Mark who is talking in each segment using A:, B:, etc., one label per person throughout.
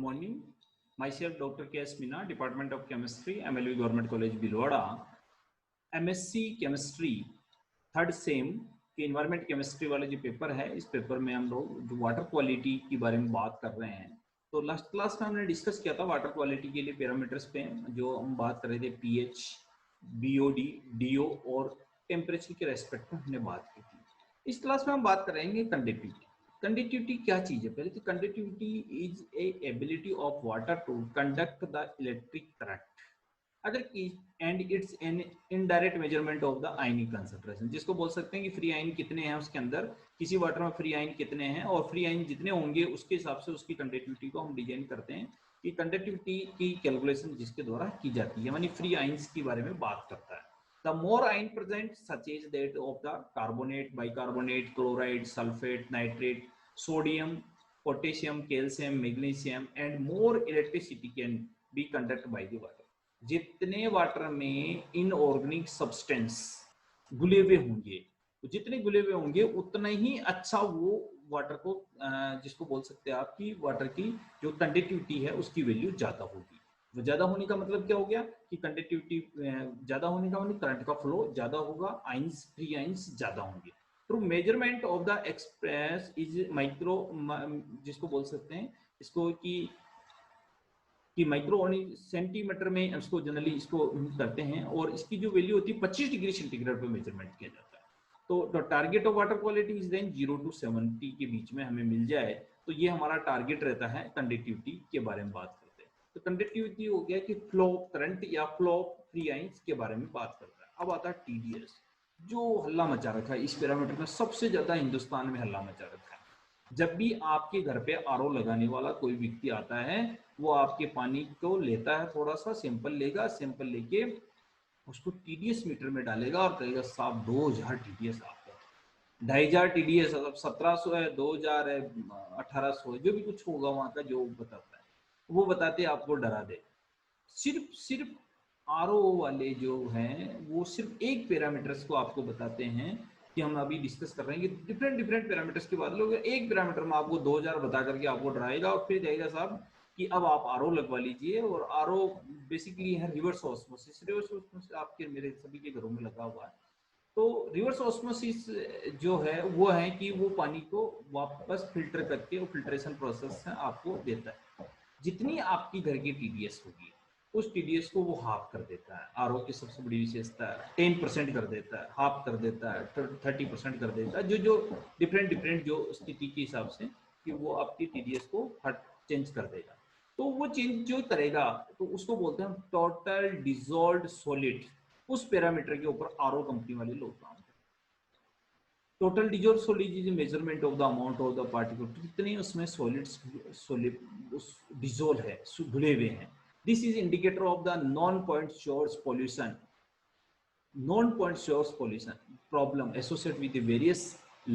A: morning. Myself, Dr. K.S. Meena, Department of Chemistry, MLV Government College, Bhilwara. MSc Chemistry, third same के environment chemistry वाले जो paper है, इस paper में हम लोग जो वाटर क्वालिटी के बारे में बात कर रहे हैं। तो लास्ट क्लास में हमने डिस्कस किया था वाटर क्वालिटी के लिए पैरामीटर्स पे, जो हम बात कर रहे थे पीएच, बीओडी, डीओ और टेम्परेचर के रेस्पेक्ट में हमने बात की थी। इस क्लास में हम बात करेंगे कंडक्टिविटी। कंडक्टिविटी क्या चीज है? पहले तो conductivity is a ability of water to conduct the electric current अगर and it's an indirect measurement of the ionic concentration, जिसको बोल सकते हैं कि फ्री आयन कितने हैं उसके अंदर, किसी वाटर में फ्री आयन कितने हैं, और फ्री आयन जितने होंगे उसके हिसाब से उसकी कंडक्टिविटी को हम डिजाइन करते हैं कि कंडक्टिविटी की कैलकुलेशन जिसके द्वारा की जाती है, यानी फ्री आयन्स के बारे में बात करता है। The more ion present, such as that of the carbonate, bicarbonate, chloride, sulfate, nitrate, sodium, potassium, calcium, magnesium, and more electricity can be conducted by the water. जितने वाटर में इनऑर्गेनिक सब्सटेंस घुले हुए होंगे, जितने घुले हुए होंगे उतना ही अच्छा वो वाटर को, जिसको बोल सकते हैं आपकी वाटर की जो कंडक्टिविटी है उसकी वैल्यू ज्यादा होगी। वो ज्यादा होने का मतलब क्या हो गया कि कंडक्टिविटी ज्यादा होने का मतलब करंट का फ्लो ज्यादा होगा, आइंस फ्री आइंस ज्यादा होंगे। Through measurement of the express is micro, जिसको बोल सकते हैं इसको कि माइक्रो सेंटीमीटर में इसको जनरली इसको करते हैं, और इसकी जो वैल्यू होती है 25 डिग्री सेंटीग्रेड पे मेजरमेंट किया जाता है। तो target of water quality is then 0 to 70 के बीच में हमें मिल जाए तो ये हमारा टारगेट रहता है कंडक्टिविटी के बारे में बात करते हैं। तो कंडक्टिविटी हो गया कि फ्लो करंट या फ्लो फ्री आइंस के बारे में बात करता है। अब आता है टीडीएस, जो हल्ला मचा रखा है इस पैरामीटर में, सबसे ज्यादा हिंदुस्तान में हल्ला मचा रखा है। जब भी आपके घर पे आरओ लगाने वाला कोई व्यक्ति आता है, वो आपके पानी को लेता है, थोड़ा सा सैंपल लेगा, सैंपल लेके उसको टीडीएस मीटर में डालेगा और कहेगा साहब 2000 टीडीएस आपका, 2500 टीडीएस, 1700 है, 2000 है, 1800 है, जो भी कुछ होगा वहां का जो बताता है, वो बताते आपको डरा दे। सिर्फ आरओ वाले जो हैं वो सिर्फ एक पैरामीटर्स को आपको बताते हैं कि हम अभी डिस्कस कर रहे हैं कि डिफरेंट पैरामीटर्स के बाद लोग एक पैरामीटर में आपको 2000 बता करके आपको डराएगा और फिर कहेगा साहब कि अब आप आरओ लगवा लीजिए। और आरओ बेसिकली है रिवर्स ऑस्मोसिस। रिवर्स ऑस्मोसिस आपके मेरे सभी के घरों में लगा हुआ है। तो रिवर्स ऑस्मोसिस जो है वो है कि वो पानी को वापस फिल्टर करके, वो फिल्ट्रेशन प्रोसेस है आपको देता है। जितनी आपकी घर की टीडीएस होगी उस टीडीएस को वो हाफ कर देता है। आरओ की सबसे बड़ी विशेषता है 10% कर देता है, हाफ कर देता है, 30% कर देता है, जो डिफरेंट जो स्थिति के हिसाब से कि वो आपकी टीडीएस को चेंज कर देगा। तो वो चेंज जो करेगा तो उसको बोलते हैं टोटल डिजॉल्व्ड सॉलिड। उस पैरामीटर के ऊपर आरओ कंपनी वाले लोग काम करते हैं। Total dissolved solid is measurement of the amount of the particle, कितने उसमें सॉलिड्स डिजॉल्व है, घुले हुए हैं। This is indicator of the non-point source pollution. Non-point source pollution problem associated with the various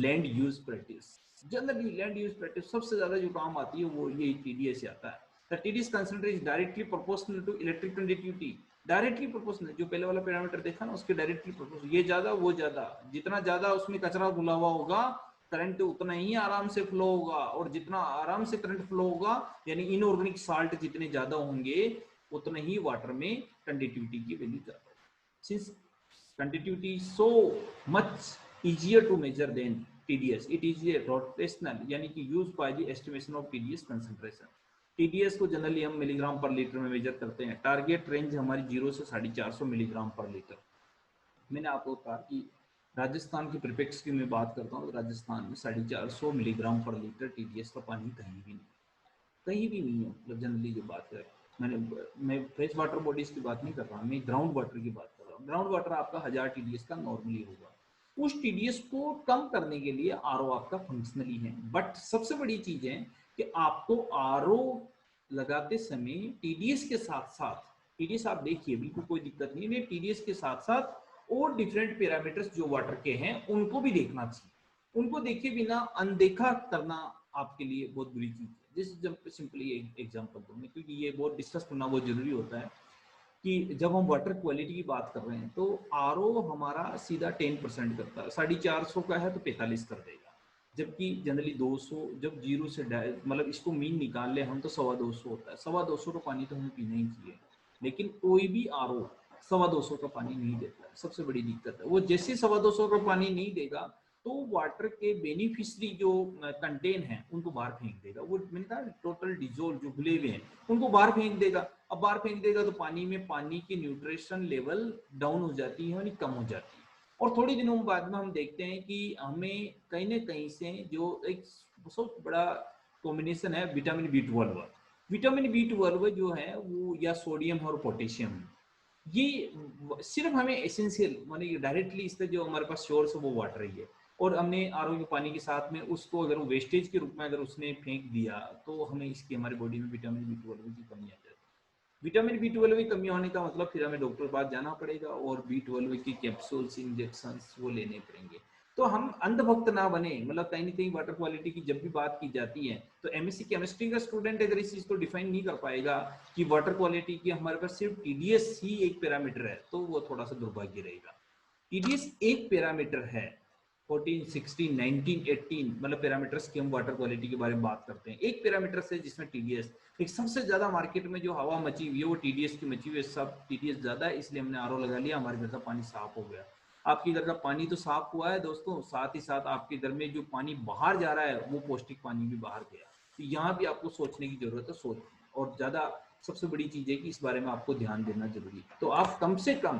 A: land use practice. Generally land use practice सबसे ज्यादा जो काम आती है वो ये TDS से आता है। The TDS concentration is directly proportional to electric conductivity. Directly proportional, जो पहले वाला पैरामीटर देखा ना उसके डायरेक्टली प्रोपोर्शनल, ये ज्यादा वो ज्यादा, जितना ज्यादा उसमें कचरा घुला हुआ होगा करंट उतना ही आराम से फ्लो होगा, और जितना आराम से करंट फ्लो होगा यानी इनऑर्गेनिक साल्ट जितने ज्यादा होंगे उतना ही वाटर में कंडक्टिविटी की वैल्यू ज्यादा होगी। Since conductivity so much easier to measure than TDS, it is a rotational यानी कि used by the estimation of TDS concentration. TDS को जनरली हम मिलीग्राम पर लीटर में मेजर करते हैं। टारगेट रेंज हमारी 0 से 450 मिलीग्राम पर लीटर। मैंने आपको कहा कि राजस्थान की प्रिपेक्स की मैं बात करता हूँ, राजस्थान में 450 मिलीग्राम पर लीटर TDS का पानी कहीं भी नहीं है। मतलब जनरली जो बात है, मैं फ्रेश वाटर बॉडीज की बात नहीं कर रहा हूँ, मैं ग्राउंड वाटर की बात कर रहा हूँ। ग्राउंड वाटर आपका 1000 TDS का नॉर्मली होगा। उस TDS को कम करने के लिए आरओ आपका फंक्शनली है। बट सबसे बड़ी चीज है कि आपको आरओ लगाते समय TDS के साथ साथ, TDS आप देखिए बिल्कुल कोई दिक्कत नहीं है, TDS के साथ साथ और डिफरेंट पैरामीटर्स जो वाटर के हैं उनको भी देखना चाहिए। उनको देखे बिना अनदेखा करना आपके लिए बहुत बुरी चीज है। जिस सिंपली एग्जांपल दूंगा क्योंकि ये बहुत डिस्कस करना बहुत जरूरी होता है कि जब हम वाटर क्वालिटी की बात कर रहे हैं तो आरओ हमारा सीधा 10% करता है, 450 का है तो 45 कर देगा। जबकि जनरली 200, जब जीरो से मतलब इसको मीन निकाल ले हम तो 250 होता है। 250 का पानी तो हमें पीना ही चाहिए, लेकिन कोई भी आरओ 250 का पानी नहीं देता है। सबसे बड़ी दिक्कत है वो जैसे 250 का पानी नहीं देगा तो वाटर के बेनिफिशरी जो कंटेन है उनको बाहर फेंक देगा। वो मैंने कहा टोटल डिजोल्व जो घुले हुए हैं उनको बाहर फेंक देगा। अब बाहर फेंक देगा तो पानी में पानी की न्यूट्रिशन लेवल डाउन हो जाती है, यानी कम हो जाती है। और थोड़ी दिनों बाद में हम देखते हैं कि हमें कहीं ना कहीं से जो एक बहुत बड़ा कॉम्बिनेशन है विटामिन बी 12, विटामिन बी 12 जो है वो या सोडियम और पोटेशियम, ये सिर्फ हमें एसेंशियल माने डायरेक्टली इससे जो हमारे पास सोर्स है वो वाटर ही है। और हमने आरओ के पानी के साथ में उसको अगर वेस्टेज के रूप में अगर उसने फेंक दिया तो हमें इसकी हमारी बॉडी में विटामिन बी 12 की कमी आ जाती है। विटामिन बी 12 की कमी होने का मतलब फिर हमें डॉक्टर के पास जाना पड़ेगा और बी 12 की कैप्सूल्स इंजेक्शन वो लेने पड़ेंगे। तो हम अंधभक्त ना बने, मतलब कहीं ना कहीं वाटर क्वालिटी की जब भी बात की जाती है तो एमएससी केमिस्ट्री का स्टूडेंट अगर इस चीज को डिफाइन नहीं कर पाएगा कि वाटर क्वालिटी की हमारे पास सिर्फ टीडीएस ही एक पैरामीटर है तो वो थोड़ा सा दुर्भाग्य रहेगा। टीडीएस एक पैरामीटर है, 14, 16, 19, 18 मतलब पैरामीटर्स की हम वाटर क्वालिटी के बारे में बात करते हैं। एक पैरामीटर से जिसमें टीडीएस एक सबसे ज्यादा मार्केट में जो हवा मची हुई है वो टीडीएस की मची हुई है। सब टीडीएस ज्यादा है इसलिए हमने आरओ लगा लिया, हमारे घर का पानी साफ हो गया। आपके घर का पानी तो साफ हुआ है दोस्तों, साथ ही साथ आपके घर में जो पानी बाहर जा रहा है वो पौष्टिक पानी भी बाहर गया। तो यहाँ भी आपको सोचने की जरूरत है, सोच और ज्यादा सबसे बड़ी चीज है कि इस बारे में आपको ध्यान देना जरूरी है। तो आप कम से कम,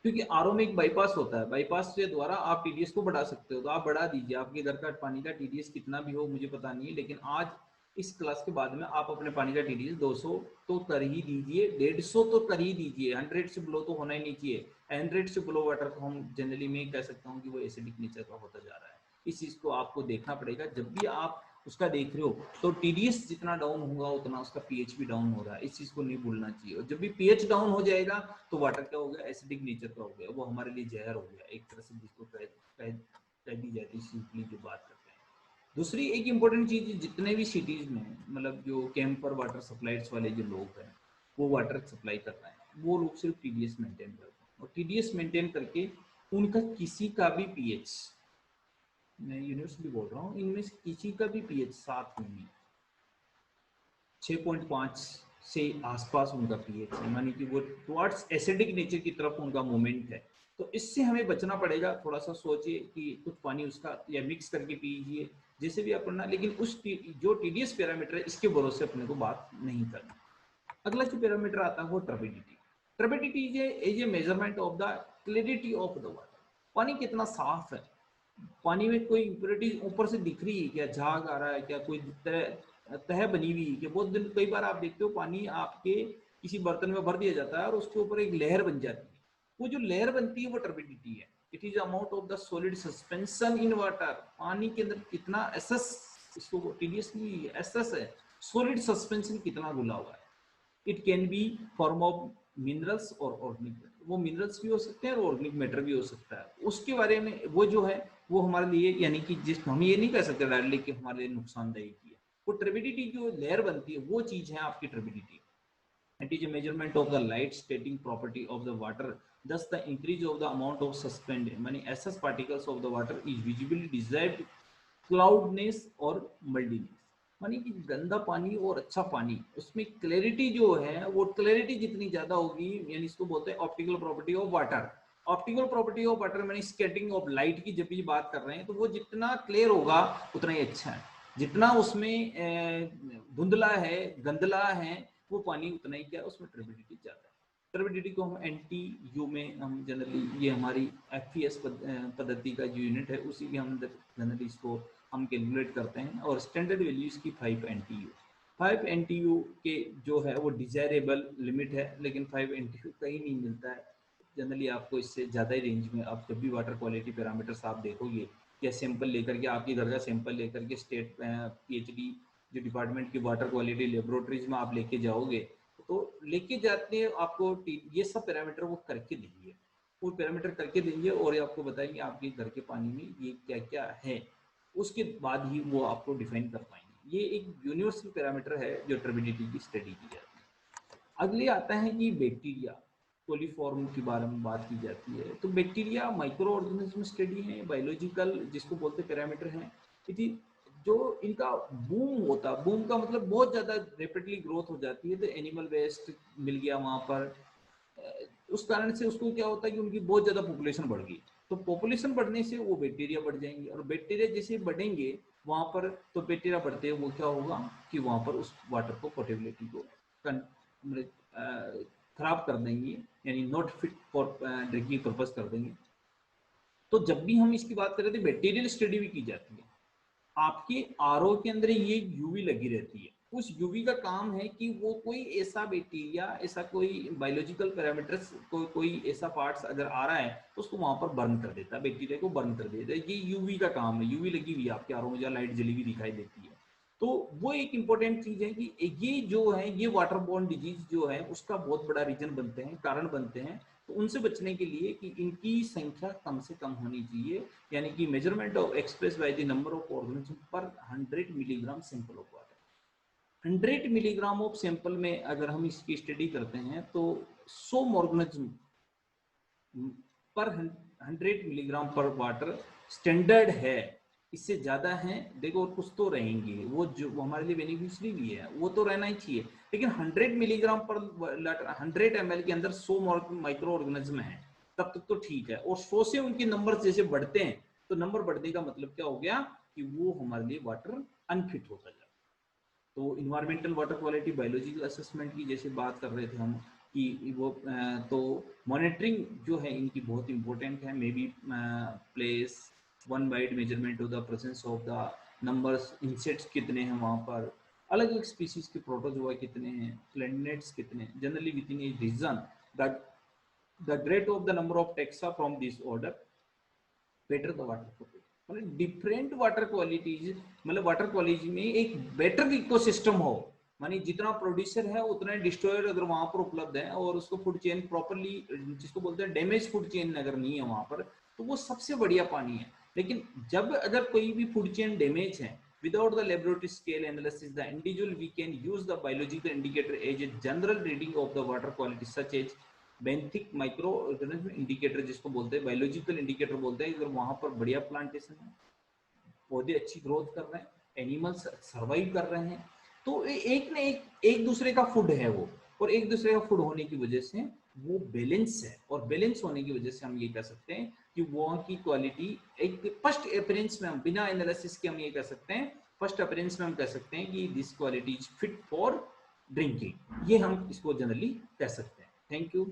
A: क्योंकि आरओ में एक बाईपास होता है, बाईपास के द्वारा आप टीडीएस को बढ़ा सकते हो, तो आप बढ़ा दीजिए। आपके घर का पानी का टीडीएस कितना भी हो मुझे पता नहीं है, लेकिन आज इस क्लास के बाद में आप अपने पानी का टीडीएस 200 तो कर ही दीजिए, 150 तो कर ही दीजिए। 100 से बिलो तो होना ही नहीं चाहिए। 100 से बिलो वाटर को हम जनरली में कह सकता हूँ कि वो एसिडिक नेचर का होता जा रहा है। इस चीज को आपको देखना पड़ेगा जब भी आप उसका देख रहे हो। तो टीडीएस जितना डाउन होगा उतना उसका पीएच भी डाउन हो रहा है, इस चीज को नहीं भूलना चाहिए। और जब भी पीएच डाउन हो जाएगा तो वाटर क्या हो गया, एसिडिक नेचर का हो गया, वो हमारे लिए जहर हो गया एक तरह से, जिसको कह दी जाती है सिंपली जो बात करते हैं। दूसरी एक इंपॉर्टेंट चीज, जितने भी सिटीज में मतलब जो कैंपर वाटर सप्लाइज वाले जो लोग हैं वो वाटर सप्लाई कर रहे हैं, वो लोग सिर्फ टीडीएस मेंटेन करते हैं। और टीडीएस मेंटेन करके उनका किसी का भी पीएच, मैं यूनिवर्सिटी बोल रहा हूँ, इनमें से किसी का भी पीएच 7 नहीं, 6.5 से आसपास उनका पीएच है, मानी कि वो टुवर्ड्स एसिडिक नेचर की तरफ उनका मूवमेंट है। तो इससे हमें बचना पड़ेगा। थोड़ा सा सोचिए कि कुछ पानी उसका या मिक्स करके पीजिए, जैसे भी आप करना, लेकिन उस जो टीडीएस पैरामीटर है इसके भरोसे अपने को बात नहीं करना। अगला जो पैरामीटर आता है वो turbidity. Turbidity is a measurement of the clarity of the water. पानी कितना साफ है, पानी में कोई इम्प्योरिटी ऊपर से दिख रही है क्या, झाग आ रहा है क्या, कोई तह बनी हुई है क्या। बहुत दिन कई बार आप देखते हो पानी आपके किसी बर्तन में भर दिया जाता है और उसके ऊपर एक लहर बन जाती है। वो जो लहर बनती है वो टर्बिडिटी है। It is amount of the solid suspension in water. पानी के अंदर कितना एसएस, इसको टीडीएस नहीं एसएस है, सॉलिड सस्पेंशन कितना घुला हुआ है। It can be form of minerals और ऑर्गेनिक, वो मिनरल्स भी हो सकते हैं और ऑर्गेनिक मैटर भी हो सकता है। उसके बारे में वो जो है वो हमारे लिए, यानी कि जिस हम ये नहीं कह सकते डायरेक्टली कि हमारे लिए नुकसानदायक है। वो टर्बिडिटी जो लेयर बनती है वो चीज है आपकी turbidity. It is a measurement of the light स्टेटिंग property of the water, thus the increase of the amount of suspended माने excess particles of the water is visibly desired cloudiness और मल्टीनेस। मानी कि गंदा पानी और अच्छा पानी उसमें क्लैरिटी जो है वो क्लैरिटी जितनी ज्यादा होगी, यानी इसको बोलते हैं optical property of water. Optical property of water मानी स्कैटरिंग ऑफ लाइट की जब भी बात कर रहे हैं तो वो जितना क्लियर होगा उतना ही अच्छा है। जितना उसमें धुंधला है गंदला है वो पानी उतना ही क्या उसमें टर्बिडिटी ज्यादा है। टर्बिडिटी को हम एनटी यू में हम जनरली, ये हमारी एफपीएस पद्धति का जो यूनिट है उसी के हम जनरली इसको हम कैलकुलेट करते हैं। और स्टैंडर्ड वैल्यू इसकी 5 एनटीयू। 5 एनटीयू के जो है वो डिजायरेबल लिमिट है, लेकिन 5 एनटीयू कहीं नहीं मिलता है। जनरली आपको इससे ज़्यादा ही रेंज में आप जब भी वाटर क्वालिटी पैरामीटर्स आप देखोगे या सैंपल लेकर के, आपके घर का सैंपल लेकर के स्टेट पीएचडी जो डिपार्टमेंट की वाटर क्वालिटी लेबोरेटरीज में आप लेके जाओगे तो लेके जाते हैं आपको ये सब पैरामीटर वो करके देंगे, वो पैरामीटर करके देंगे और आपको बताएंगे आपके घर के पानी में ये क्या क्या है। उसके बाद ही वो आपको डिफाइन कर पाएंगे। ये एक यूनिवर्सल पैरामीटर है जो टर्बिडिटी की स्टडी की जाती है। अगले आता है कि बैक्टीरिया। कोलीफॉर्म के बारे में बात की जाती है। तो बैक्टीरिया माइक्रो ऑर्गेनिज्म स्टडी है, बायोलॉजिकल जिसको बोलते पैरामीटर हैं। इति जो इनका बूम होता, बूम का मतलब बहुत ज़्यादा रेपिडली ग्रोथ हो जाती है, तो एनिमल वेस्ट मिल गया वहाँ पर, उस कारण से उसको क्या होता है कि उनकी बहुत ज़्यादा पॉपुलेशन बढ़ गई। तो पॉपुलेशन बढ़ने से वो बैक्टीरिया बढ़ जाएंगे, और बैक्टीरिया जैसे बढ़ेंगे वहाँ पर, तो बैक्टीरिया बढ़ते हैं वो क्या होगा कि वहाँ पर उस वाटर को, पोर्टेबिलिटी को खराब कर देंगे, यानी not fit for drinking purpose कर देंगे। तो जब भी हम इसकी बात करें तो बैक्टीरियल स्टडी भी की जाती है। आपके आरओ के अंदर ये यूवी लगी रहती है। उस यूवी का काम है कि वो कोई ऐसा बैक्टीरिया, ऐसा कोई बायोलॉजिकल पैरामीटर्स, कोई ऐसा पार्ट्स अगर आ रहा है तो उसको वहां पर बर्न कर देता है, बैक्टीरिया को बर्न कर देता है। ये यूवी का काम है। यूवी लगी हुई है आपके आरओ में, जहाँ लाइट जली हुई दिखाई देती है। तो वो एक इंपॉर्टेंट चीज है कि ये जो है, ये वाटर बोर्न डिजीज जो है उसका बहुत बड़ा रीजन बनते हैं, कारण बनते हैं। तो उनसे बचने के लिए कि इनकी संख्या कम से कम होनी चाहिए, यानी कि measurement of express by the number of organism पर 100 milligram sample of water. 100 milligram of sample में अगर हम इसकी स्टडी करते हैं तो 100 ऑर्गेनिज्म पर 100 मिलीग्राम पर वाटर स्टैंडर्ड है। इससे ज्यादा है देखो, और कुछ तो रहेंगे वो जो हमारे लिए बेनिफिशियरी भी है, वो तो रहना ही चाहिए। लेकिन 100 मिलीग्राम पर 100 ml के अंदर 100 माइक्रो ऑर्गेनिज्म है, तब तक तो ठीक है। और 100 से उनके नंबर जैसे बढ़ते हैं, तो नंबर बढ़ने का मतलब क्या हो गया कि वो हमारे लिए वाटर अनफिट होता जाए। तो environmental water quality biological assessment की जैसे बात कर रहे थे हम कि वो तो मॉनिटरिंग जो है इनकी बहुत इंपॉर्टेंट है। May be place one wide measurement of the presence of the numbers, insects कितने हैं वहाँ पर, अलग अलग स्पीसीज के प्रोटोजोआ कितने हैं, प्लैनेट्स कितने हैं, generally within a region the great of the number of taxa from this order better the water quality. मतलब डिफरेंट वाटर क्वालिटीज, मतलब वाटर क्वालिटी में एक बेटर इकोसिस्टम हो, मानी जितना प्रोड्यूसर है उतना डिस्ट्रॉयर अगर वहां पर उपलब्ध है, और उसको फूड चेन प्रॉपरली, जिसको बोलते हैं डैमेज फूड चेन अगर नहीं है वहां पर, तो वो सबसे बढ़िया पानी है। लेकिन जब अगर कोई भी फूड चेन डैमेज है, without the laboratory scale analysis, the individual we can use the biological indicator as a general reading of the water quality such as benthic micro organism indicator जिसको बोलते हैं, बायोलॉजिकल इंडिकेटर बोलते हैं। अगर वहां पर बढ़िया प्लांटेशन है, पौधे अच्छी ग्रोथ कर रहे हैं, एनिमल्स सर्वाइव कर रहे हैं, तो एक ना एक दूसरे का फूड है वो, और एक दूसरे का फूड होने की वजह से वो बैलेंस है। और बैलेंस होने की वजह से हम ये कह सकते हैं कि वहाँ की क्वालिटी एक फर्स्ट अपेरेंस में, हम बिना एनालिसिस के हम ये कह सकते हैं, फर्स्ट अपेरेंस में हम कह सकते हैं कि this quality is fit for drinking. ये हम इसको जनरली कह सकते हैं। Thank you.